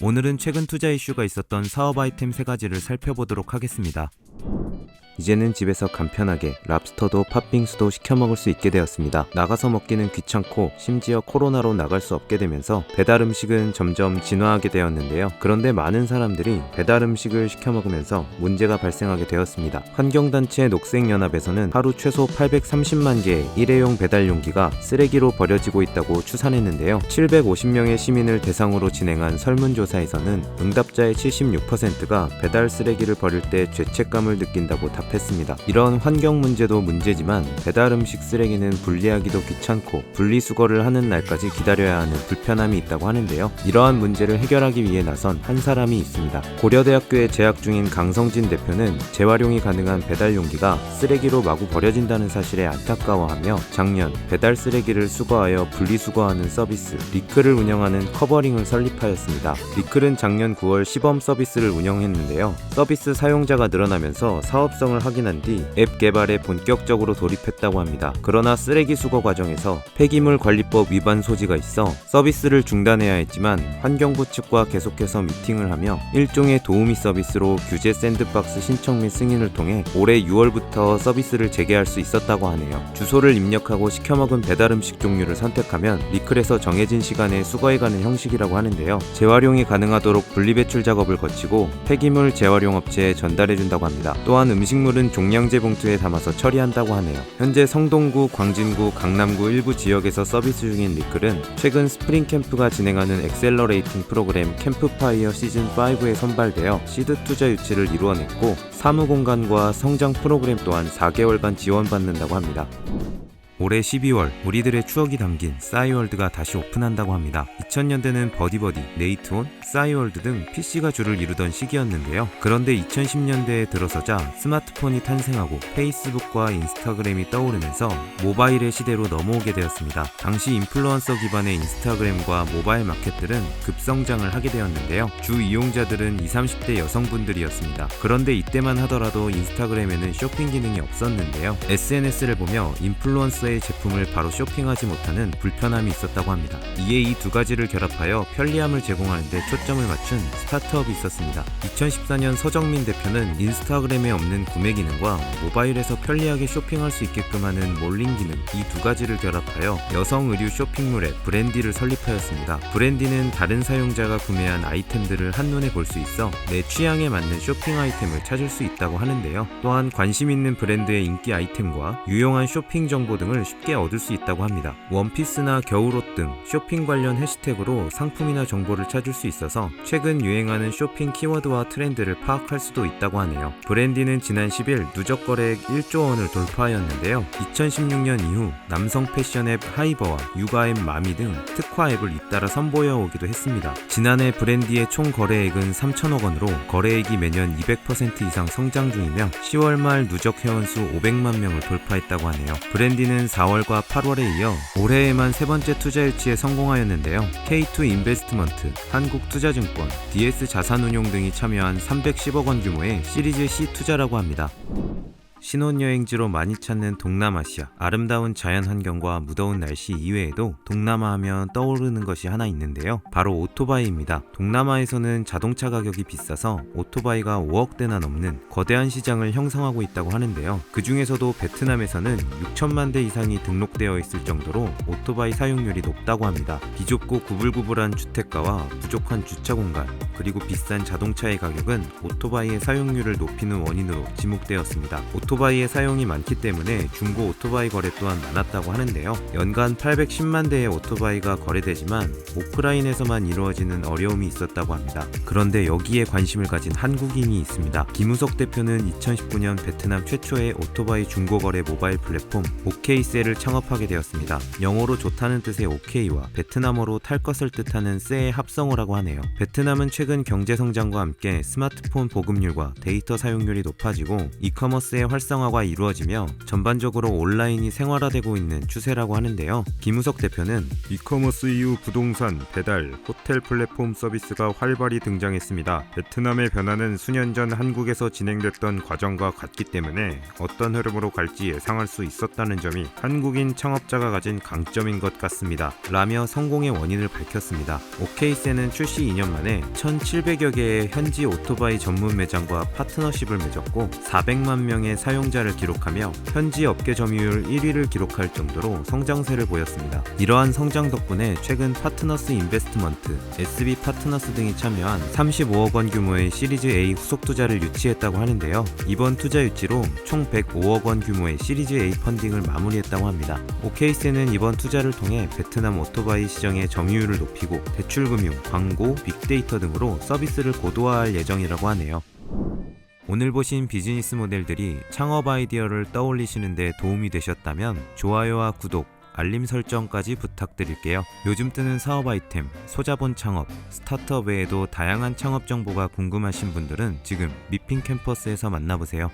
오늘은 최근 투자 이슈가 있었던 사업 아이템 3가지를 살펴보도록 하겠습니다. 이제는 집에서 간편하게 랍스터도 팥빙수도 시켜 먹을 수 있게 되었습니다. 나가서 먹기는 귀찮고 심지어 코로나로 나갈 수 없게 되면서 배달 음식은 점점 진화하게 되었는데요. 그런데 많은 사람들이 배달 음식을 시켜 먹으면서 문제가 발생하게 되었습니다. 환경단체 녹색연합에서는 하루 최소 830만 개의 일회용 배달 용기가 쓰레기로 버려지고 있다고 추산했는데요. 750명의 시민을 대상으로 진행한 설문조사에서는 응답자의 76%가 배달 쓰레기를 버릴 때 죄책감을 느낀다고 답했습니다. 이런 환경 문제도 문제지만 배달 음식 쓰레기는 분리하기도 귀찮고 분리수거를 하는 날까지 기다려야 하는 불편함이 있다고 하는데요. 이러한 문제를 해결하기 위해 나선 한 사람이 있습니다. 고려대학교에 재학 중인 강성진 대표는 재활용이 가능한 배달 용기가 쓰레기로 마구 버려진다는 사실에 안타까워하며 작년 배달 쓰레기를 수거하여 분리수거하는 서비스 리클을 운영하는 커버링을 설립하였습니다. 리클은 작년 9월 시범 서비스를 운영했는데요. 서비스 사용자가 늘어나면서 사업성을 확인한 뒤 앱 개발에 본격적으로 돌입했다고 합니다. 그러나 쓰레기 수거 과정에서 폐기물 관리법 위반 소지가 있어 서비스를 중단해야 했지만 환경부 측과 계속해서 미팅을 하며 일종의 도우미 서비스로 규제 샌드박스 신청 및 승인을 통해 올해 6월부터 서비스를 재개할 수 있었다고 하네요. 주소를 입력하고 시켜먹은 배달 음식 종류를 선택하면 리클에서 정해진 시간에 수거해가는 형식이라고 하는데요. 재활용이 가능하도록 분리배출 작업을 거치고 폐기물 재활용 업체에 전달해준다고 합니다. 또한 음식물은 종량제 봉투에 담아서 처리한다고 하네요. 현재 성동구, 광진구, 강남구 일부 지역에서 서비스 중인 리클은 최근 스프링 캠프가 진행하는 엑셀러레이팅 프로그램 캠프파이어 시즌5에 선발되어 시드 투자 유치를 이루어냈고 사무공간과 성장 프로그램 또한 4개월간 지원받는다고 합니다. 올해 12월 우리들의 추억이 담긴 싸이월드가 다시 오픈한다고 합니다. 2000년대는 버디버디, 네이트온, 싸이월드 등 PC가 주를 이루던 시기였는데요. 그런데 2010년대에 들어서자 스마트폰이 탄생하고 페이스북과 인스타그램이 떠오르면서 모바일의 시대로 넘어오게 되었습니다. 당시 인플루언서 기반의 인스타그램과 모바일 마켓들은 급성장을 하게 되었는데요. 주 이용자들은 20, 30대 여성분들이었습니다. 그런데 이때만 하더라도 인스타그램에는 쇼핑 기능이 없었는데요. SNS를 보며 인플루언서 의 제품을 바로 쇼핑하지 못하는 불편함이 있었다고 합니다. 이에 이 두 가지를 결합하여 편리함을 제공하는 데 초점을 맞춘 스타트업이 있었습니다. 2014년 서정민 대표는 인스타그램에 없는 구매 기능과 모바일에서 편리하게 쇼핑할 수 있게끔 하는 몰링 기능 이 두 가지를 결합하여 여성 의류 쇼핑몰 앱 브랜디를 설립하였습니다. 브랜디는 다른 사용자가 구매한 아이템들을 한눈에 볼 수 있어 내 취향에 맞는 쇼핑 아이템을 찾을 수 있다고 하는데요. 또한 관심 있는 브랜드의 인기 아이템과 유용한 쇼핑 정보 등을 쉽게 얻을 수 있다고 합니다. 원피스나 겨울옷 등 쇼핑 관련 해시태그로 상품이나 정보를 찾을 수 있어서 최근 유행하는 쇼핑 키워드와 트렌드를 파악할 수도 있다고 하네요. 브랜디는 지난 10일 누적 거래액 1조 원을 돌파하였는데요. 2016년 이후 남성 패션 앱 하이버와 육아 앱 마미 등 특화 앱을 잇따라 선보여 오기도 했습니다. 지난해 브랜디의 총 거래액은 3천억 원으로 거래액이 매년 200% 이상 성장 중이며 10월 말 누적 회원수 500만 명을 돌파했다고 하네요. 브랜디는 4월과 8월에 이어 올해에만 세 번째 투자 유치에 성공하였는데요. K2 인베스트먼트, 한국투자증권, DS 자산운용 등이 참여한 310억 원 규모의 시리즈 C 투자라고 합니다. 신혼여행지로 많이 찾는 동남아시아, 아름다운 자연환경과 무더운 날씨 이외에도 동남아 하면 떠오르는 것이 하나 있는데요. 바로 오토바이입니다. 동남아에서는 자동차 가격이 비싸서 오토바이가 5억대나 넘는 거대한 시장을 형성하고 있다고 하는데요. 그 중에서도 베트남에서는 6천만 대 이상이 등록되어 있을 정도로 오토바이 사용률이 높다고 합니다. 비좁고 구불구불한 주택가와 부족한 주차 공간, 그리고 비싼 자동차의 가격은 오토바이의 사용률을 높이는 원인으로 지목되었습니다. 오토바이의 사용이 많기 때문에 중고 오토바이 거래 또한 많았다고 하는데요. 연간 810만 대의 오토바이가 거래되지만 오프라인에서만 이루어지는 어려움이 있었다고 합니다. 그런데 여기에 관심을 가진 한국인이 있습니다. 김우석 대표는 2019년 베트남 최초의 오토바이 중고 거래 모바일 플랫폼 오케이셀을 창업하게 되었습니다. 영어로 좋다는 뜻의 오케이와 베트남어로 탈 것을 뜻하는 세의 합성어라고 하네요. 베트남은 최근 경제 성장과 함께 스마트폰 보급률과 데이터 사용률이 높아지고 이커머스의 활성화가 활성화가 이루어지며 전반적으로 온라인이 생활화되고 있는 추세라고 하는데요. 김우석 대표는 이커머스 이후 부동산, 배달, 호텔 플랫폼 서비스가 활발히 등장했습니다. 베트남의 변화는 수년 전 한국에서 진행됐던 과정과 같기 때문에 어떤 흐름으로 갈지 예상할 수 있었다는 점이 한국인 창업자가 가진 강점인 것 같습니다. 라며 성공의 원인을 밝혔습니다. 오케이센은 출시 2년 만에 1,700여 개의 현지 오토바이 전문 매장과 파트너십을 맺었고 400만 명의 사용자를 기록하며 현지 업계 점유율 1위를 기록할 정도로 성장세를 보였습니다. 이러한 성장 덕분에 최근 파트너스 인베스트먼트, SB 파트너스 등이 참여한 35억 원 규모의 시리즈 A 후속 투자를 유치했다고 하는데요. 이번 투자 유치로 총 105억 원 규모의 시리즈 A 펀딩을 마무리했다고 합니다. 오케이센은 이번 투자를 통해 베트남 오토바이 시장의 점유율을 높이고 대출금융, 광고, 빅데이터 등으로 서비스를 고도화할 예정이라고 하네요. 오늘 보신 비즈니스 모델들이 창업 아이디어를 떠올리시는 데 도움이 되셨다면 좋아요와 구독, 알림 설정까지 부탁드릴게요. 요즘 뜨는 사업 아이템, 소자본 창업, 스타트업 외에도 다양한 창업 정보가 궁금하신 분들은 지금 미핑 캠퍼스에서 만나보세요.